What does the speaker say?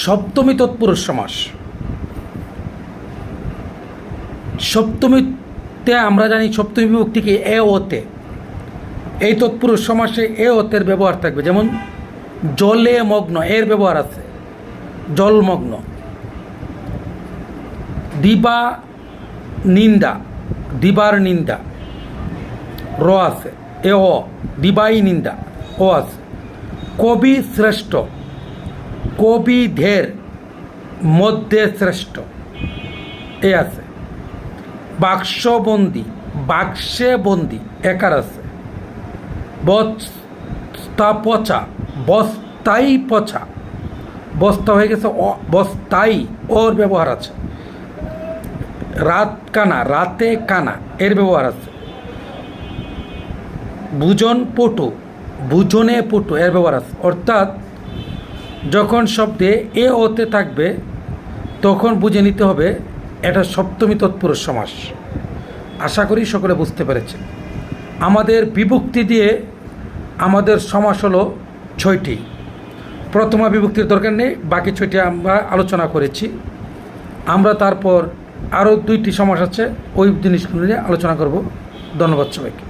সপ্তমী তৎপুরুষ সমাস। সপ্তমীতে আমরা জানি সপ্তমী বিভক্তিকে এ ওতে, এই তৎপুরুষ সমাসে এ ওতের ব্যবহার থাকবে। যেমন জলে মগ্ন, এর ব্যবহার আছে জলমগ্ন। দিবা নিন্দা, দিবার নিন্দা র আছে, এ ও দিবাই নিন্দা ও আছে। কবি শ্রেষ্ঠ, কবিদের মধ্যে শ্রেষ্ঠ এ আছে। বাক্সবন্দি, বাক্সে বন্দি একার আছে। বস্তা পচা, বস্তাই পচা, বস্তা হয়ে গেছে বস্তাই, ওর ব্যবহার আছে। রাত কানা, রাতে কানা এর ব্যবহার আছে। ভুজন পটু, ভুজনে পটু এর ব্যবহার আছে। অর্থাৎ যখন শব্দে এ ওতে থাকবে তখন বুঝে নিতে হবে এটা সপ্তমী তৎপুরুষ সমাস। আশা করি সকলে বুঝতে পেরেছে। আমাদের বিভক্তি দিয়ে আমাদের সমাস হলো 6টি। প্রথমা বিভক্তির দরকার নেই, বাকি 6টি আমরা আলোচনা করেছি। আমরা তারপর আরও 2টি সমাস আছে, ওই জিনিসগুলো নিয়ে আলোচনা করব। ধন্যবাদ সবাইকে।